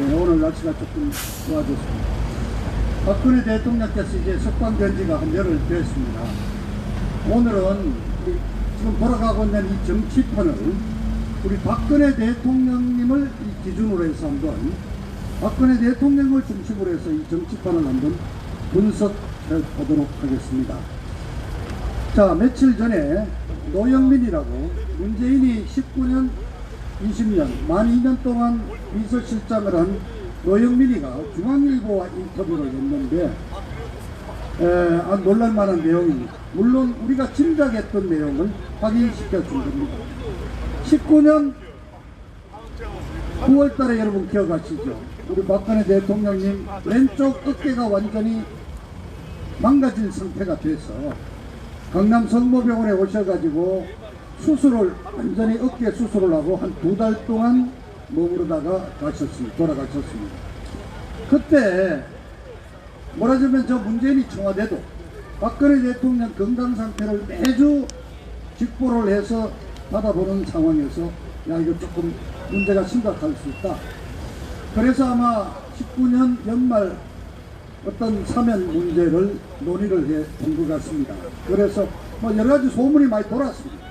오늘 날씨가 조금 좋아졌습니다. 박근혜 대통령께서 이제 석방 된 지가 한 열흘 됐습니다. 오늘은 지금 돌아가고 있는 이 정치판을 우리 박근혜 대통령님을 기준으로 해서 한번 박근혜 대통령을 중심으로 해서 이 정치판을 한번 분석해 보도록 하겠습니다. 자, 며칠 전에 노영민이라고 문재인이 19년, 20년, 만 2년 동안 비서실장을 한 노영민이가 중앙일보와 인터뷰를 했는데 놀랄만한 내용입니다. 물론 우리가 짐작했던 내용을 확인시켜 준 겁니다. 19년 9월달에 여러분 기억하시죠? 우리 박근혜 대통령님 왼쪽 어깨가 완전히 망가진 상태가 돼서 강남 성모병원에 오셔가지고 수술을 완전히 어깨 수술을 하고 한 2달 동안 머무르다가 돌아가셨습니다. 그때 뭐라자면 저 문재인이 청와대도 박근혜 대통령 건강 상태를 매주 직보를 해서 받아보는 상황에서 야, 이거 조금 문제가 심각할 수 있다. 그래서 아마 19년 연말 어떤 사면 문제를 논의를 해 본 것 같습니다. 그래서 뭐 여러 가지 소문이 많이 돌았습니다.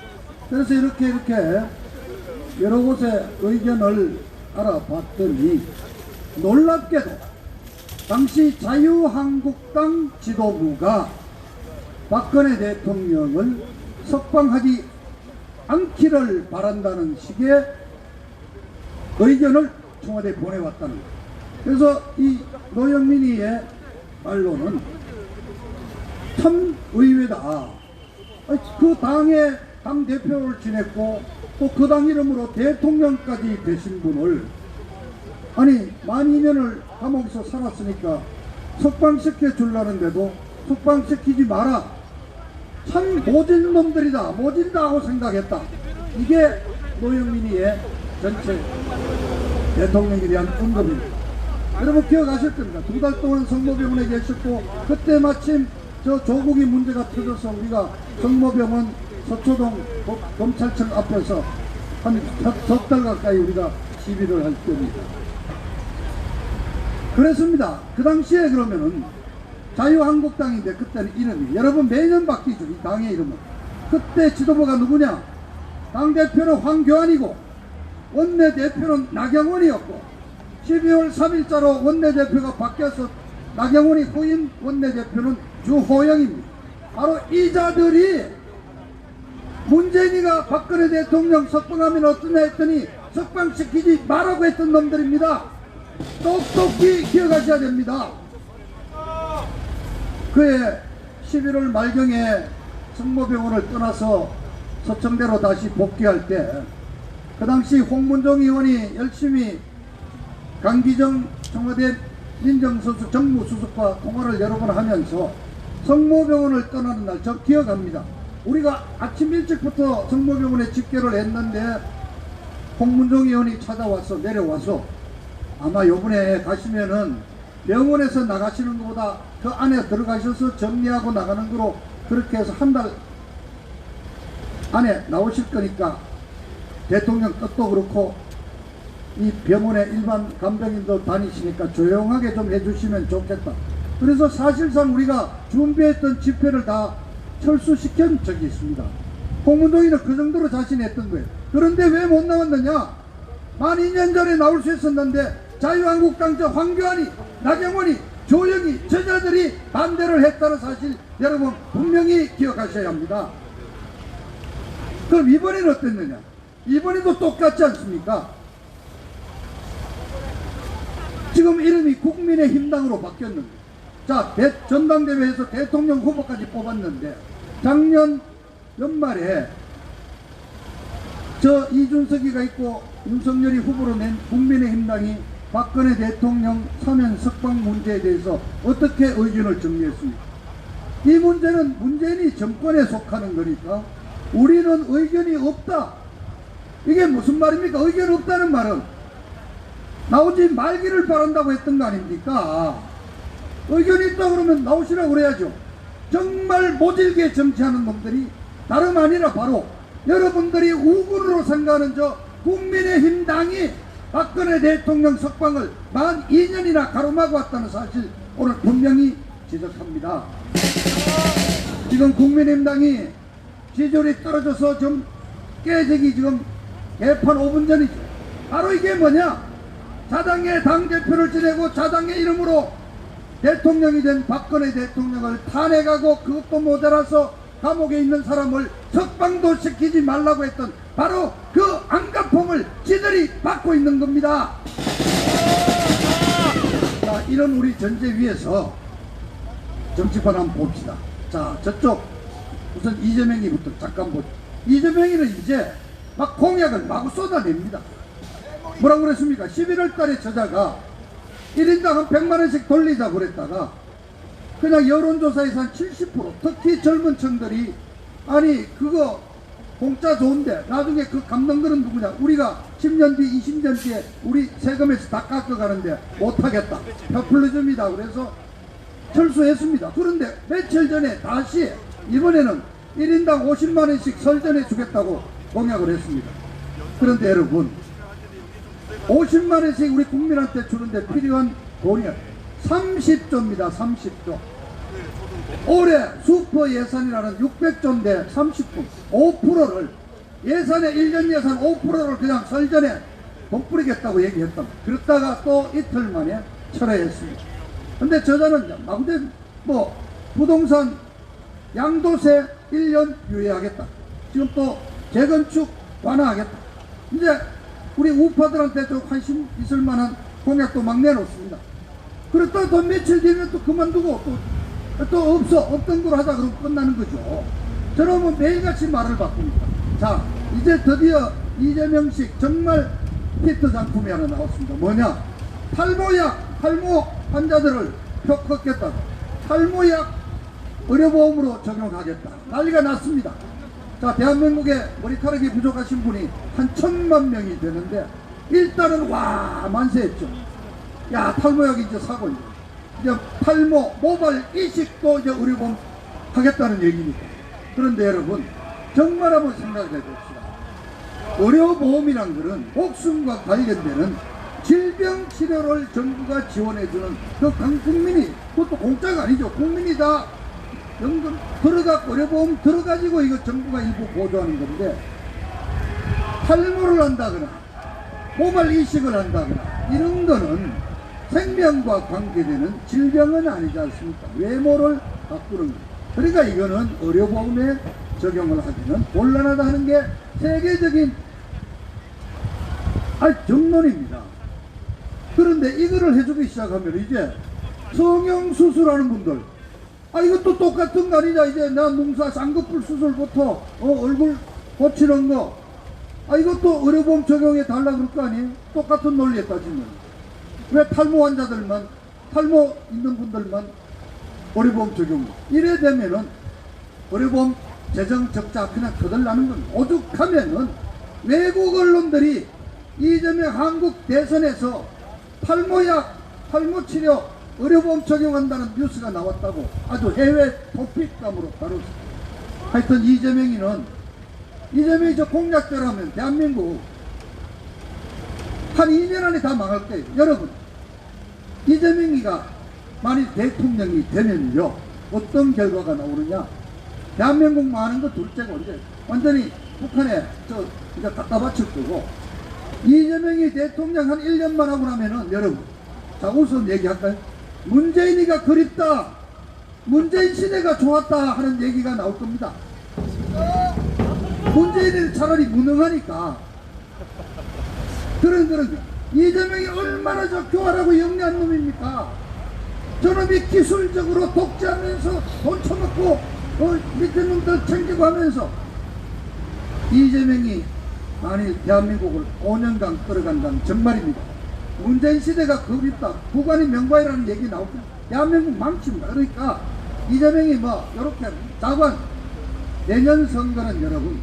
그래서 이렇게 여러 곳에 의견을 알아봤더니 놀랍게도 당시 자유한국당 지도부가 박근혜 대통령을 석방하지 않기를 바란다는 식의 의견을 청와대에 보내왔다는 거예요. 그래서 이 노영민이의 말로는 참 의외다. 그 당의 당대표를 지냈고 또 그 당 이름으로 대통령까지 되신 분을 아니 만 2년을 감옥에서 살았으니까 석방시켜 주려는데도 석방시키지 마라. 참 모진 놈들이다. 모진다 하고 생각했다. 이게 노영민이의 전체 대통령에 대한 언급입니다. 여러분 기억하실 겁니다. 2달 동안 성모병원에 계셨고 그때 마침 저 조국이 문제가 터져서 우리가 성모병원 서초동 검찰청 앞에서 한 석 달 가까이 우리가 시비를 할 때입니다. 그랬습니다. 그 당시에 그러면은 자유한국당인데 그때는 이름이 여러분 매년 바뀌죠. 이 당의 이름은. 그때 지도부가 누구냐? 당대표는 황교안이고 원내대표는 나경원이었고 12월 3일자로 원내대표가 바뀌어서 나경원이 후임 원내대표는 주호영입니다. 바로 이 자들이 문재인이가 박근혜 대통령 석방하면 어떠냐 했더니 석방시키지 말라고 했던 놈들입니다. 똑똑히 기억하셔야 됩니다. 그해 11월 말경에 성모병원을 떠나서 서청대로 다시 복귀할 때 그 당시 홍문종 의원이 열심히 강기정 청와대 민정수석 정무수석과 통화를 여러 번 하면서 성모병원을 떠나는 날 저 기억합니다. 우리가 아침 일찍부터 성모병원에 집결을 했는데 홍문종 의원이 찾아와서 내려와서 아마 요번에 가시면은 병원에서 나가시는 것보다 그 안에 들어가셔서 정리하고 나가는 거로 그렇게 해서 한 달 안에 나오실 거니까 대통령 뜻도 그렇고 이 병원에 일반 간병인도 다니시니까 조용하게 좀 해주시면 좋겠다. 그래서 사실상 우리가 준비했던 집회를 다 철수시킨 적이 있습니다. 홍문동이는 그 정도로 자신했던 거예요. 그런데 왜 못 나왔느냐? 만 2년 전에 나올 수 있었는데 자유한국당 저 황교안이 나경원이 조영이 저자들이 반대를 했다는 사실 여러분 분명히 기억하셔야 합니다. 그럼 이번에는 어땠느냐? 이번에도 똑같지 않습니까? 지금 이름이 국민의힘당으로 바뀌었는데 자 전당대회에서 대통령 후보까지 뽑았는데 작년 연말에 저 이준석이가 있고 윤석열이 후보로 낸 국민의힘당이 박근혜 대통령 사면 석방 문제에 대해서 어떻게 의견을 정리했습니까? 이 문제는 문재인이 정권에 속하는 거니까 우리는 의견이 없다. 이게 무슨 말입니까? 의견 없다는 말은 나오지 말기를 바란다고 했던 거 아닙니까? 의견이 있다 그러면 나오시라고 그래야죠. 정말 모질게 정치하는 놈들이 다름 아니라 바로 여러분들이 우군으로 생각하는 저 국민의힘 당이 박근혜 대통령 석방을 만 2년이나 가로막아 왔다는 사실 오늘 분명히 지적합니다. 지금 국민의힘당이 지지율이 떨어져서 좀 깨지기 지금 개판 5분 전이죠. 바로 이게 뭐냐? 자당의 당대표를 지내고 자당의 이름으로 대통령이 된 박근혜 대통령을 탄핵하고 그것도 모자라서 감옥에 있는 사람을 석방도 시키지 말라고 했던 바로 그 안가품을 지들이 받고 있는 겁니다. 자, 이런 우리 전제 위에서 정치판 한번 봅시다. 자, 저쪽 우선 이재명이부터 잠깐 보죠. 이재명이는 이제 막 공약을 마구 쏟아냅니다. 뭐라고 그랬습니까? 11월 달에 저자가 1인당 한 100만 원씩 돌리자 그랬다가 그냥 여론조사에서 한 70% 특히 젊은 층들이 아니 그거 공짜 좋은데 나중에 그 갚는 거는 누구냐? 우리가 10년 뒤 20년 뒤에 우리 세금에서 다 깎아가는데 못하겠다. 포퓰리즘이다. 그래서 철수했습니다. 그런데 며칠 전에 다시 이번에는 1인당 50만 원씩 설전해 주겠다고 공약을 했습니다. 그런데 여러분 50만 원씩 우리 국민한테 주는데 필요한 돈이 30조입니다. 30조. 올해 슈퍼 예산이라는 600조인데 30분 5%를 예산의 1년 예산 5%를 그냥 설전에 돈 뿌리겠다고 얘기했던 그랬다가 또 이틀 만에 철회했습니다. 근데 저자는 마구된 뭐 부동산 양도세 1년 유예하겠다. 지금 또 재건축 완화하겠다. 이제 우리 우파들한테 좀 관심 있을 만한 공약도 막 내놓습니다. 그랬다가 또 며칠 뒤면 또 그만두고 또 없던 걸 하자 그러면 끝나는 거죠. 저는 뭐 매일같이 말을 바꿉니다. 자, 이제 드디어 이재명식 정말 히트 작품이 하나 나왔습니다. 뭐냐? 탈모약, 탈모 환자들을 표 걷겠다고. 탈모약 의료보험으로 적용하겠다. 난리가 났습니다. 자, 대한민국에 머리카락이 부족하신 분이 한 1000만 명이 되는데 일단은 와 만세했죠. 야, 탈모약이 이제 사고 이제 탈모 모발 이식도 이제 의료보험 하겠다는 얘기입니다. 그런데 여러분 정말 한번 생각해 봅시다. 의료보험이란 것은 목숨과 관련되는 질병 치료를 정부가 지원해주는 그 국민이 그것도 공짜가 아니죠. 국민이 다 연금 들어가고 의료보험 들어가지고 이거 정부가 일부 보조하는 건데 탈모를 한다거나 모발 이식을 한다거나 이런 거는 생명과 관계되는 질병은 아니지 않습니까? 외모를 바꾸는 거. 그러니까 이거는 의료보험에 적용을 하기는 곤란하다 하는 게 세계적인 정론입니다. 그런데 이거를 해주기 시작하면 이제 성형수술하는 분들 이것도 똑같은 거 아니냐. 이제 나 농사 쌍꺼풀 수술부터 얼굴 고치는 거 이것도 의료보험 적용해 달라 그럴 거 아니에요. 똑같은 논리에 따지면 왜 탈모 환자들만 탈모 있는 분들만 의료보험 적용 이래 되면은 의료보험 재정 적자 그냥 거들나는 건 오죽하면은 외국 언론들이 이재명 한국 대선에서 탈모약 탈모치료 의료보험 적용한다는 뉴스가 나왔다고 아주 해외 토픽감으로 다뤘습니다. 하여튼 이재명이 저 공약대로 하면 대한민국 한 2년 안에 다 망할 거예요. 여러분 이재명이가 만일 대통령이 되면요 어떤 결과가 나오느냐. 대한민국 망하는 거 둘째고 이제 완전히 북한에 이제 갖다 바칠 거고 이재명이 대통령 한 1년만 하고 나면은 여러분 자 우선 얘기할까요? 문재인이가 그립다. 문재인 시대가 좋았다 하는 얘기가 나올 겁니다. 문재인은 차라리 무능하니까 그런 이재명이 얼마나 저 교활하고 영리한 놈입니까? 저놈이 기술적으로 독재하면서 돈 쳐먹고 밑에 놈들 챙기고 하면서 이재명이 만일 대한민국을 5년간 끌어간다면 정말입니다. 문재인 시대가 그립다. 국간이 명과이라는 얘기 나오고 대한민국 망칩니다. 그러니까 이재명이 이렇게 자관 내년 선거는 여러분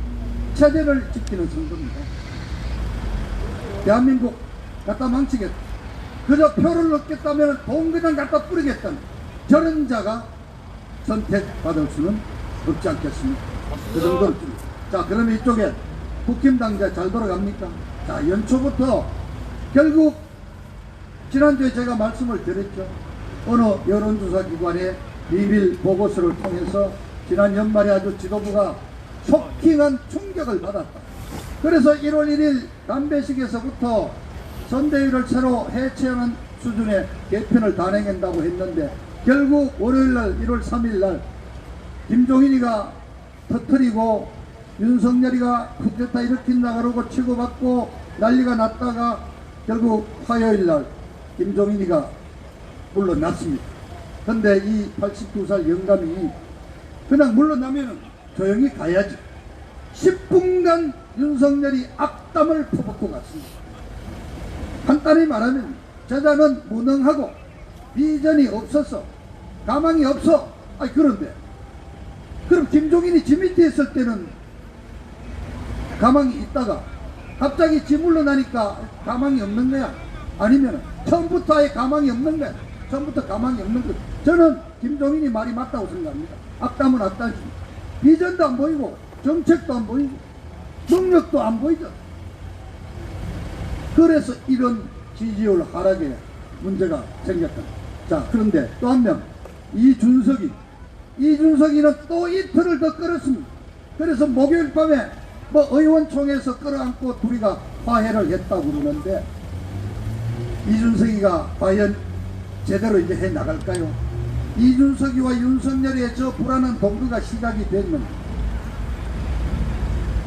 체제를 지키는 선거입니다. 대한민국 갖다 망치겠다. 그저 표를 얻겠다면 돈 그냥 갖다 뿌리겠다는 저런 자가 선택받을 수는 없지 않겠습니까? 그 정도는. 자, 그러면 이쪽에 국힘당자 잘 돌아갑니까? 자, 연초부터 결국 지난주에 제가 말씀을 드렸죠. 어느 여론조사 기관의 비밀 보고서를 통해서 지난 연말에 아주 지도부가 쇼킹한 충격을 받았다. 그래서 1월 1일 담배식에서부터 선대위를 새로 해체하는 수준의 개편을 단행한다고 했는데 결국 월요일날 1월 3일날 김종인이가 터뜨리고 윤석열이가 쿠데타 일으킨다 그러고 치고받고 난리가 났다가 결국 화요일날 김종인이가 물러났습니다. 근데 이 82살 영감이 그냥 물러나면 조용히 가야지. 10분간 윤석열이 악담을 퍼붓고 갔습니다. 간단히 말하면 저자는 무능하고 비전이 없어서 가망이 없어. 그런데 그럼 김종인이 지 밑에 있을 때는 가망이 있다가 갑자기 지 물러나니까 가망이 없는 거야? 아니면 처음부터 아예 가망이 없는 거야? 처음부터 가망이 없는 거야? 저는 김종인이 말이 맞다고 생각합니다. 악담은 악담이지. 비전도 안 보이고 정책도 안 보이고 능력도 안 보이죠. 그래서 이런 지지율 하락에 문제가 생겼다. 자, 그런데 또 한 명, 이준석이는 또 이틀을 더 끌었습니다. 그래서 목요일 밤에 의원총회에서 끌어안고 둘이가 화해를 했다고 그러는데 이준석이가 과연 제대로 이제 해 나갈까요? 이준석이와 윤석열의 저 불안한 동거가 시작이 되면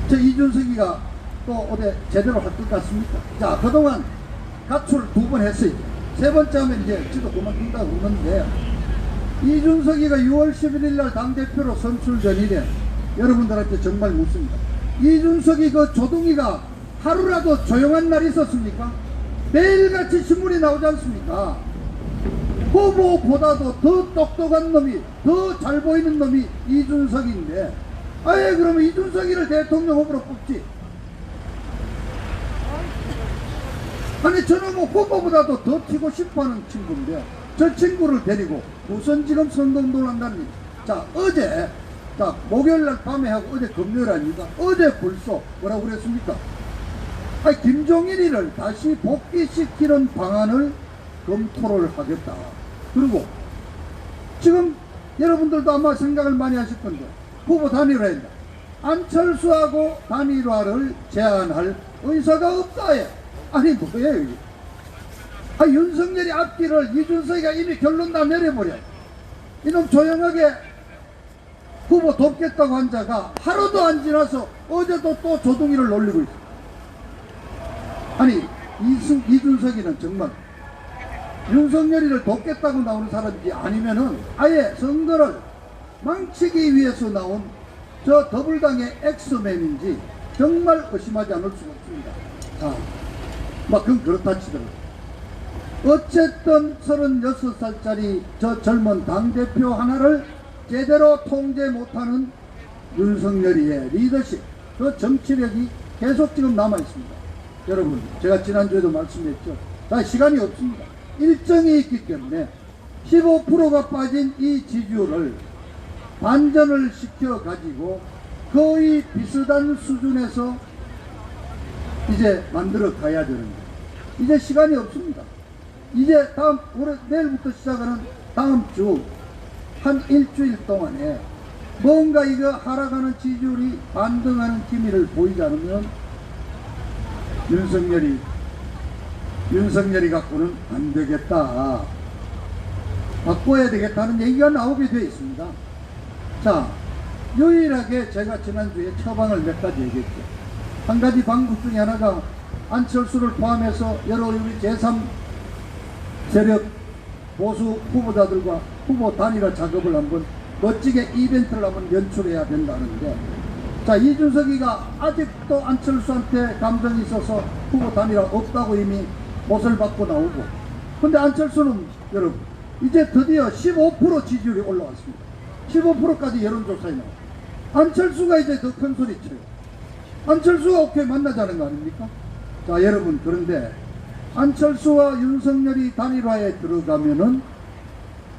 저 이준석이가 또 어디 제대로 할 것 같습니까? 자, 그동안 가출 2번 했어요. 3번째 하면 이제 지도 그만둔다고 그러는데 이준석이가 6월 11일 날 당대표로 선출 전일에 여러분들한테 정말 묻습니다. 이준석이 그 조동이가 하루라도 조용한 날이 있었습니까? 매일같이 신문이 나오지 않습니까? 후보보다도 더 똑똑한 놈이, 더 잘 보이는 놈이 이준석인데 아예 그러면 이준석이를 대통령 후보로 뽑지. 아니 저는 후보보다도 더 튀고 싶어하는 친구인데 저 친구를 데리고 무슨 지금 선동도를 한다니. 자, 어제 목요일날 밤에 하고 어제 금요일 아닙니까? 어제 벌써 뭐라고 그랬습니까? 김종인이를 다시 복귀시키는 방안을 검토를 하겠다. 그리고 지금 여러분들도 아마 생각을 많이 하실 건데 후보 단일화입니다. 안철수하고 단일화를 제안할 의사가 없다. 아니 뭐예요 이게? 윤석열이 앞길을 이준석이가 이미 결론 다 내려버려. 이놈 조용하게 후보 돕겠다고 한 자가 하루도 안 지나서 어제도 또 조동이를 놀리고 있어. 아니 이준석이는 정말 윤석열이를 돕겠다고 나오는 사람인지 아니면은 아예 선거를 망치기 위해서 나온 저 더불당의 엑스맨인지 정말 의심하지 않을 수가 없습니다. 자, 그건 그렇다 치더라도 어쨌든 36살짜리 저 젊은 당대표 하나를 제대로 통제 못하는 윤석열이의 리더십, 그 정치력이 계속 지금 남아있습니다. 여러분, 제가 지난주에도 말씀했죠. 자, 시간이 없습니다. 일정이 있기 때문에 15%가 빠진 이 지지율을 반전을 시켜가지고 거의 비슷한 수준에서 이제 만들어 가야 되는데 이제 시간이 없습니다. 이제 내일부터 시작하는 다음 주 한 일주일 동안에 뭔가 이거 하락하는 지지율이 반등하는 기미를 보이지 않으면 윤석열이 갖고는 안 되겠다. 바꿔야 되겠다는 얘기가 나오게 되어 있습니다. 자, 유일하게 제가 지난주에 처방을 몇 가지 얘기했죠. 한 가지 방법 중에 하나가 안철수를 포함해서 여러 우리 제3 세력 보수 후보자들과 후보 단일화 작업을 한번 멋지게 이벤트를 한번 연출해야 된다는데, 자, 이준석이가 아직도 안철수한테 감정이 있어서 후보 단일화 없다고 이미 못을 받고 나오고, 근데 안철수는 여러분 이제 드디어 15% 지지율이 올라왔습니다. 15%까지 여론조사에 나와. 안철수가 이제 더 큰 소리 쳐요. 안철수가 오케이 만나자는 거 아닙니까? 자, 여러분, 그런데 안철수와 윤석열이 단일화에 들어가면은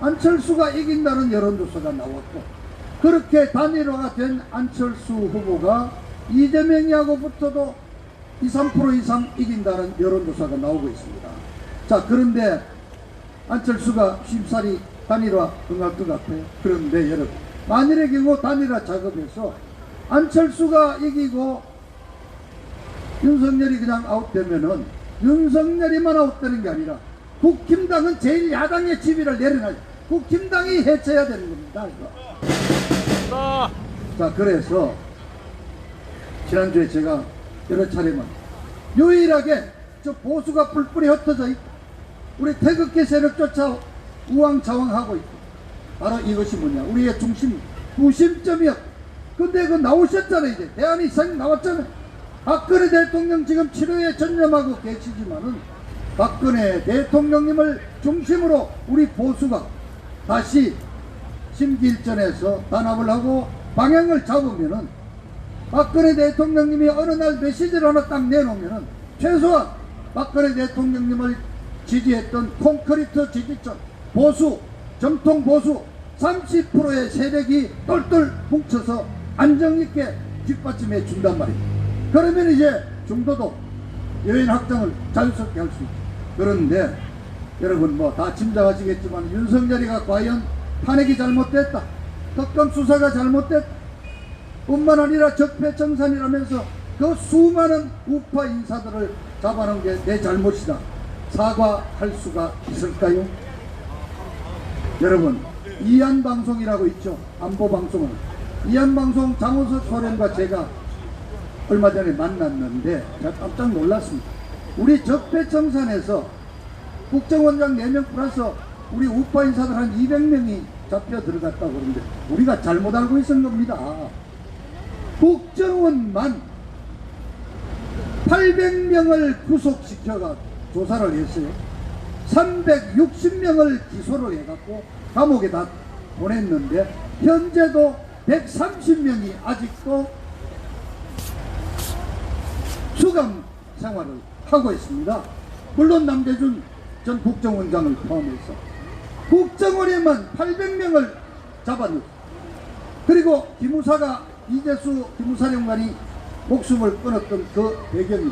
안철수가 이긴다는 여론조사가 나왔고, 그렇게 단일화가 된 안철수 후보가 이재명이하고 붙어도 3% 이상 이긴다는 여론조사가 나오고 있습니다. 자, 그런데 안철수가 쉽사리 단일화 응할 것 같아요. 그런데 여러분, 만일의 경우 단일화 작업에서 안철수가 이기고 윤석열이 그냥 아웃되면은 윤석열이만 아웃되는 게 아니라 국힘당은 제1야당의 지위를 내려놔야 국힘당이 해체해야 되는 겁니다. 이거. 자, 그래서 지난주에 제가 여러 차례만 유일하게 저 보수가 뿔뿔이 흩어져 있고 우리 태극기 세력조차 우왕좌왕하고 있고 바로 이것이 뭐냐, 우리의 중심 구심점이었고, 근데 그 나오셨잖아요. 이제 대안이 생 나왔잖아요. 박근혜 대통령 지금 치료에 전념하고 계시지만은 박근혜 대통령님을 중심으로 우리 보수가 다시 심기일전에서 단합을 하고 방향을 잡으면은 박근혜 대통령님이 어느 날 메시지를 하나 딱 내놓으면은 최소한 박근혜 대통령님을 지지했던 콘크리트 지지층 보수, 정통 보수 30%의 세력이 똘똘 뭉쳐서 안정있게 뒷받침해 준단 말이에요. 그러면 이제 중도도 여인 확장을 자유스럽게 할 수 있죠. 그런데 여러분 뭐 다 짐작하시겠지만 윤석열이가 과연 탄핵이 잘못됐다, 특검 수사가 잘못됐다 뿐만 아니라 적폐청산이라면서 그 수많은 우파 인사들을 잡아놓은 게 내 잘못이다 사과할 수가 있을까요? 여러분, 이한방송이라고 있죠. 안보방송은 이한방송 장호석 소련과 제가 얼마 전에 만났는데 제가 깜짝 놀랐습니다. 우리 적폐청산에서 국정원장 4명 플러스 우리 우파 인사들 한 200명이 잡혀 들어갔다고 그러는데 우리가 잘못 알고 있었던 겁니다. 국정원만 800명을 구속시켜가 조사를 했어요. 360명을 기소를 해갖고 감옥에 다 보냈는데 현재도 130명이 아직도 수감 생활을 하고 있습니다. 물론 남대준 전 국정원장을 포함해서 국정원에만 800명을 잡아냈어요. 그리고 기무사가 이재수 기무사령관이 목숨을 끊었던 그 배경이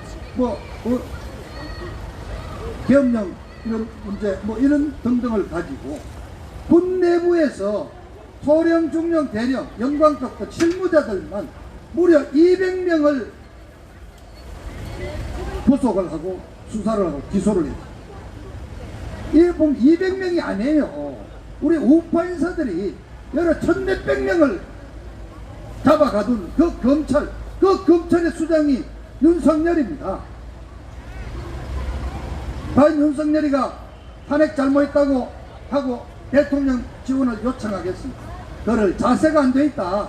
계엄령 이런 문제 이런 등등을 가지고 군 내부에서 소령, 중령, 대령, 영광급도 실무자들만 무려 200명을 구속을 하고 수사를 하고 기소를 했어요. 이게 보면 200명이 아니에요. 우리 우파 인사들이 여러 1000몇백 명을 잡아가둔 그 검찰의 수장이 윤석열입니다. 과연 윤석열이가 탄핵 잘못했다고 하고 대통령 지원을 요청하겠습니다. 그럴 자세가 안 돼 있다.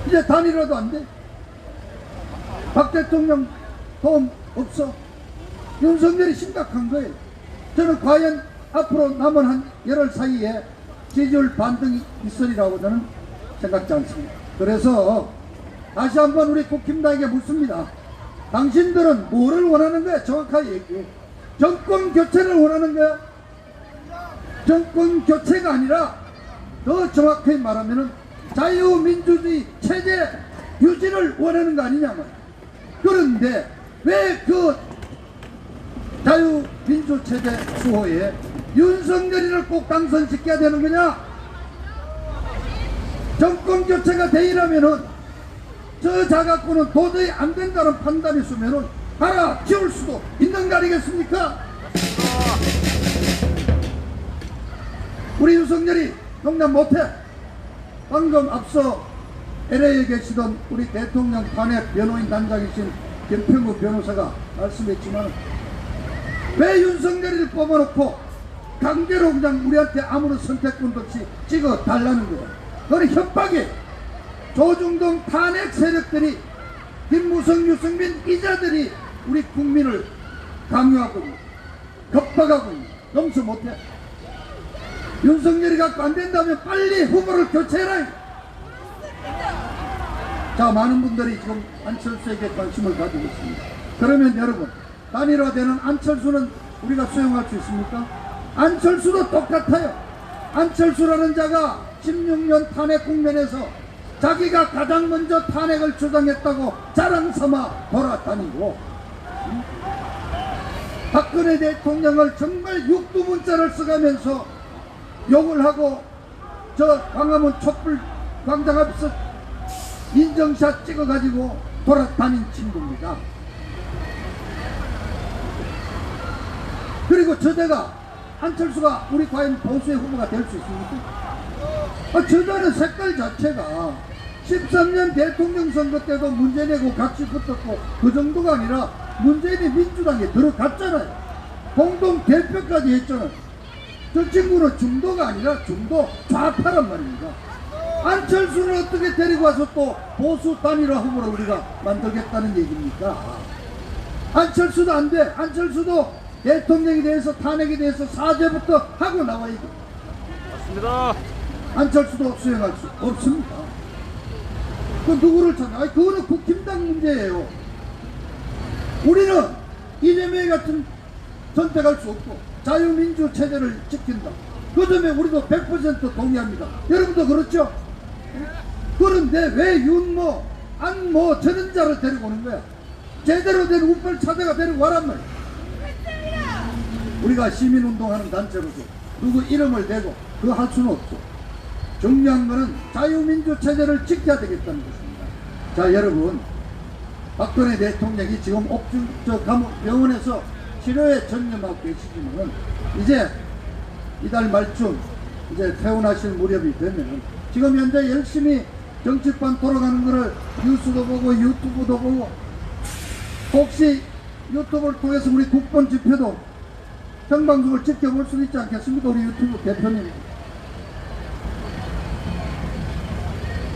이제 단일화도 안 돼. 박 대통령 도움 없어. 윤석열이 심각한 거예요. 저는 과연 앞으로 남은 한 열흘 사이에 지지율 반등이 있으리라고 저는 생각지 않습니다. 그래서 다시 한번 우리 국힘당에게 묻습니다. 당신들은 뭐를 원하는 거야? 정확하게 얘기해. 정권 교체를 원하는 거야? 정권 교체가 아니라 더 정확하게 말하면 자유민주주의 체제 유지를 원하는 거 아니냐 말이야. 그런데 왜 그 자유민주체제 수호에 윤석열이를 꼭 당선시켜야 되는 거냐? 정권 교체가 되려면은 저 자각구는 도저히 안 된다는 판단이 있으면은 하나 지울 수도 있는 거 아니겠습니까? 우리 윤석열이 농담 못해. 방금 앞서 LA에 계시던 우리 대통령 탄핵 변호인 단장이신 김평국 변호사가 말씀했지만 왜 윤석열이를 뽑아놓고 강제로 그냥 우리한테 아무런 선택권도 없이 찍어 달라는 거다. 그건 협박이. 조중동 탄핵 세력들이 김무성, 유승민 이자들이 우리 국민을 강요하고 있는, 겁박하고 있는, 넘서 못해. 윤석열이 갖고 안 된다면 빨리 후보를 교체해라. 자, 많은 분들이 지금 안철수에게 관심을 가지고 있습니다. 그러면 여러분, 단일화되는 안철수는 우리가 수용할 수 있습니까? 안철수도 똑같아요. 안철수라는 자가 16년 탄핵 국면에서 자기가 가장 먼저 탄핵을 주장했다고 자랑삼아 돌아다니고, 박근혜 대통령을 정말 육두문자를 써가면서 욕을 하고 저 광화문 촛불 광장 앞에서 인정샷 찍어가지고 돌아다닌 친구입니다. 그리고 저자가 안철수가 우리 과연 보수의 후보가 될 수 있습니까? 저자는 색깔 자체가 13년 대통령 선거 때도 문제 내고 같이 붙었고 그 정도가 아니라 문재인이 민주당에 들어갔잖아요. 공동 대표까지 했잖아요. 저 친구는 중도가 아니라 중도 좌파란 말입니다. 안철수를 어떻게 데리고 와서 또 보수 단일화 후보로 우리가 만들겠다는 얘기입니까? 안철수도 안 돼. 안철수도 대통령에 대해서 탄핵에 대해서 사죄부터 하고 나와야 돼. 맞습니다. 안철수도 수행할 수 없습니다. 그 누구를 찾아? 아니 그거는 국힘당 문제예요. 우리는 이재명 같은 선택할 수 없고 자유민주 체제를 지킨다. 그 점에 우리도 100% 동의합니다. 여러분도 그렇죠? 그런데 왜 윤모, 안모 저런 자를 데리고 오는 거야? 제대로 된 우빨 차대가 데리고 와란 말이야. 우리가 시민운동하는 단체로서 누구 이름을 대고 그거 할 수는 없죠. 중요한 거는 자유민주 체제를 지켜야 되겠다는 것입니다. 자, 여러분, 박근혜 대통령이 지금 감옥 병원에서 치료에 전념하고 계시지만은 이제 이달 말쯤 이제 퇴원하실 무렵이 되면은 지금 현재 열심히 정치판 돌아가는 거를 뉴스도 보고 유튜브도 보고 혹시 유튜브를 통해서 우리 국본 집회도 생방송을 지켜볼 수 있지 않겠습니까? 우리 유튜브 대표님.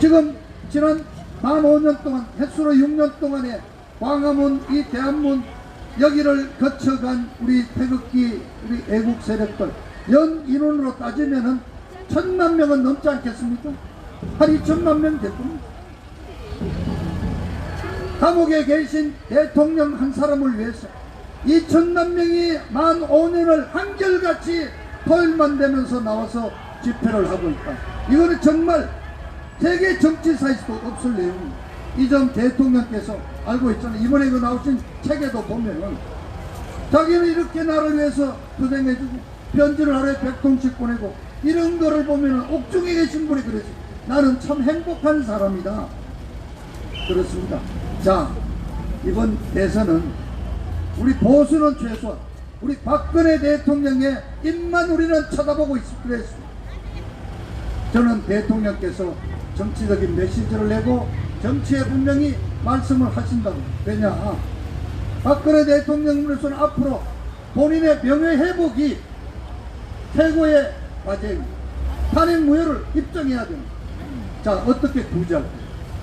지금 지난 만 5년 동안 횟수로 6년 동안에 광화문 이 대한문 여기를 거쳐간 우리 태극기 우리 애국 세력들 연 인원으로 따지면은 1000만 명은 넘지 않겠습니까? 한 2천만 명 될 겁니다. 감옥에 계신 대통령 한 사람을 위해서 2천만 명이 만 5년을 한결같이 토요일만 되면서 나와서 집회를 하고 있다. 이거는 정말 세계 정치사에서도 없을 내용입니다. 이 점 대통령께서 알고 있잖아요. 이번에 그 나오신 책에도 보면은 자기는 이렇게 나를 위해서 고생해주고 편지를 하루에 100통씩 보내고 이런 거를 보면은 옥중에 계신 분이 그러지. 나는 참 행복한 사람이다. 그렇습니다. 자, 이번 대선은 우리 보수는 최소한 우리 박근혜 대통령의 입만 우리는 쳐다보고 있기로 했습니다. 저는 대통령께서 정치적인 메시지를 내고 정치에 분명히 말씀을 하신다고. 왜냐, 박근혜 대통령으로서는 앞으로 본인의 명예회복이 최고의 과제입니다. 탄핵 무효를 입증해야 됩니다. 자, 어떻게 구제할까요?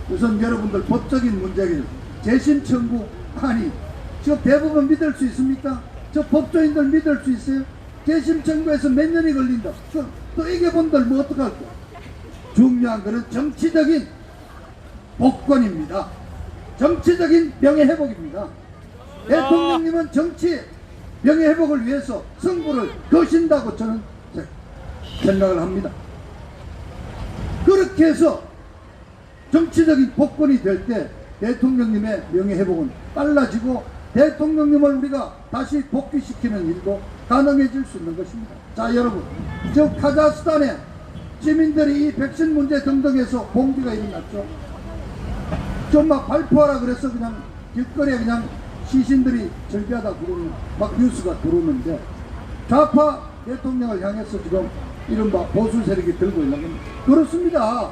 우선 여러분들 법적인 문제겠죠. 재심 청구 아니 저 대법원 믿을 수 있습니까? 저 법조인들 믿을 수 있어요? 재심 청구해서 몇 년이 걸린다. 또 이겨본들 뭐 어떡할 거야? 중요한 것은 정치적인 복권입니다. 정치적인 명예회복입니다. 대통령님은 정치 명예회복을 위해서 승부를 거신다고 저는 생각을 합니다. 그렇게 해서 정치적인 복권이 될 때 대통령님의 명예회복은 빨라지고 대통령님을 우리가 다시 복귀시키는 일도 가능해질 수 있는 것입니다. 자, 여러분, 저 카자흐스탄에 시민들이 이 백신 문제 등등해서 봉기가 일어났죠. 좀 막 발표하라 그래서 그냥 길거리에 그냥 시신들이 절비하다 그러는 막 뉴스가 들어오는데 좌파 대통령을 향해서 지금 이른바 보수 세력이 들고 있는 겁니다. 그렇습니다.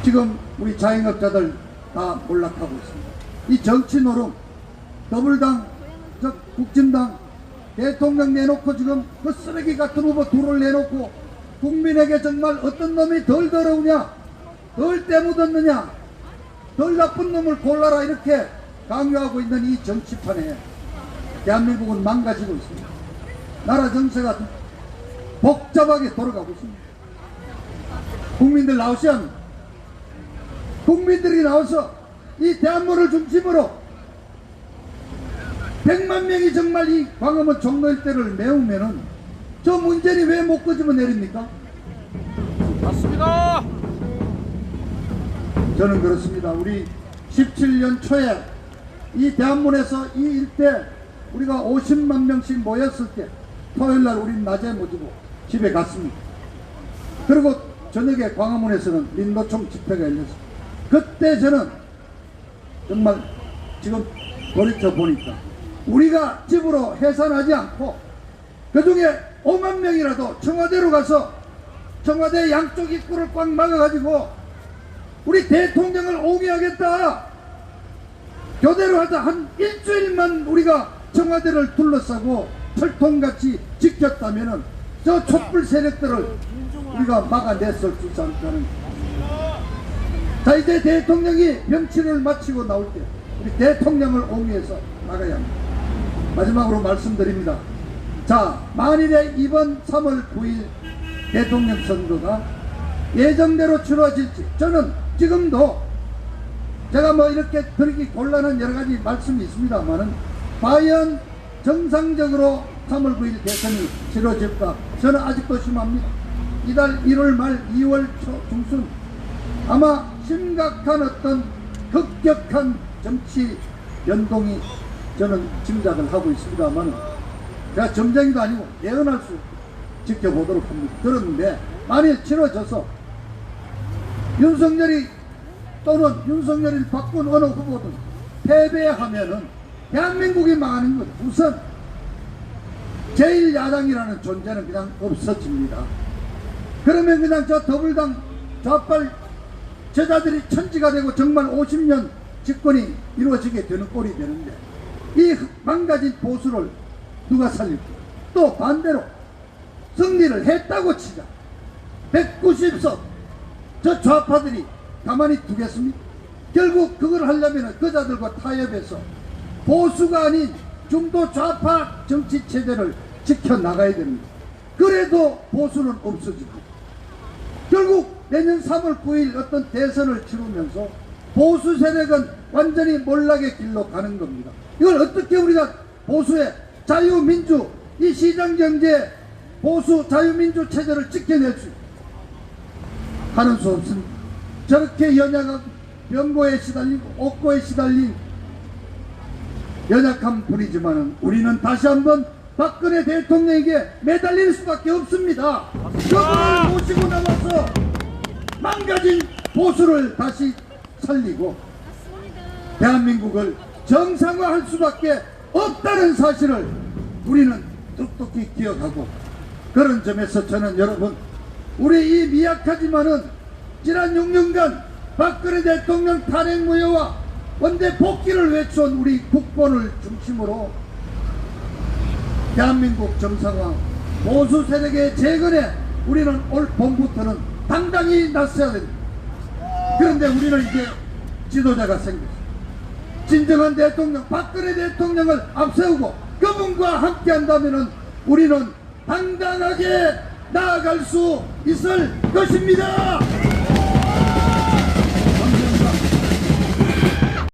지금 우리 자영업자들 다 몰락하고 있습니다. 이 정치 노름, 더불당, 국진당, 대통령 내놓고 지금 그 쓰레기 같은 후보 둘을 내놓고 국민에게 정말 어떤 놈이 덜 더러우냐, 덜 때묻었느냐, 덜 나쁜 놈을 골라라 이렇게 강요하고 있는 이 정치판에 대한민국은 망가지고 있습니다. 나라 정세가 복잡하게 돌아가고 있습니다. 국민들 나오셔야 합니다. 국민들이 나와서 이 대한민국을 중심으로 100만 명이 정말 이 광화문 종로 일대를 메우면은 저 문재인이 왜 못 끄집어 내립니까? 맞습니다. 저는 그렇습니다. 우리 17년 초에 이 대한문에서 이 일대 우리가 50만 명씩 모였을 때 토요일날 우린 낮에 모이고 집에 갔습니다. 그리고 저녁에 광화문에서는 민노총 집회가 열렸습니다. 그때 저는 정말 지금 돌이켜 보니까 우리가 집으로 해산하지 않고 그 중에 5만 명이라도 청와대로 가서 청와대 양쪽 입구를 꽉 막아가지고 우리 대통령을 옹이하겠다, 교대로 하자, 한 일주일만 우리가 청와대를 둘러싸고 철통같이 지켰다면은 저 촛불 세력들을 우리가 막아냈을 수 있지 않다는. 자, 이제 대통령이 명치를 마치고 나올 때 우리 대통령을 옹이해서 나가야 합니다. 마지막으로 말씀드립니다. 자, 만일에 이번 3월 9일 대통령 선거가 예정대로 치러질지, 저는 지금도 제가 뭐 이렇게 드리기 곤란한 여러 가지 말씀이 있습니다만은 과연 정상적으로 3월 9일 대선이 치러질까, 저는 아직도 심합니다. 이달 1월 말 2월 초 중순 아마 심각한 어떤 급격한 정치 변동이 저는 짐작을 하고 있습니다만, 제가 점쟁이도 아니고 예언할 수 지켜보도록 합니다. 그런데 만일 치러져서 윤석열이 또는 윤석열을 바꾼 어느 후보든 패배하면은 대한민국이 망하는 것, 우선 제1야당이라는 존재는 그냥 없어집니다. 그러면 그냥 저 더불당 좌빨 제자들이 천지가 되고 정말 50년 집권이 이루어지게 되는 꼴이 되는데, 이 망가진 보수를 누가 살릴까? 또 반대로 승리를 했다고 치자 190석 저 좌파들이 가만히 두겠습니까? 결국 그걸 하려면 그자들과 타협해서 보수가 아닌 중도 좌파 정치 체제를 지켜나가야 됩니다. 그래도 보수는 없어지고 결국 내년 3월 9일 어떤 대선을 치르면서 보수 세력은 완전히 몰락의 길로 가는 겁니다. 이걸 어떻게 우리가 보수의 자유민주, 이 시장경제 보수 자유민주 체제를 지켜낼 수 하는 수 없습니다. 저렇게 연약한 병고에 시달리고 옥고에 시달린 연약한 분이지만 우리는 다시 한번 박근혜 대통령에게 매달릴 수밖에 없습니다. 그분을 모시고 나와서 망가진 보수를 다시 살리고 대한민국을 정상화할 수밖에 없다는 사실을 우리는 똑똑히 기억하고, 그런 점에서 저는 여러분, 우리 이 미약하지만은 지난 6년간 박근혜 대통령 탄핵 무효와 원대 복귀를 외쳐온 우리 국본을 중심으로 대한민국 정상화, 보수 세력의 재건에 우리는 올 봄부터는 당당히 나서야 됩니다. 그런데 우리는 이제 지도자가 생겼습니다. 진정한 대통령 박근혜 대통령을 앞세우고 그분과 함께 한다면 우리는 당당하게 나아갈 수 있을 것입니다.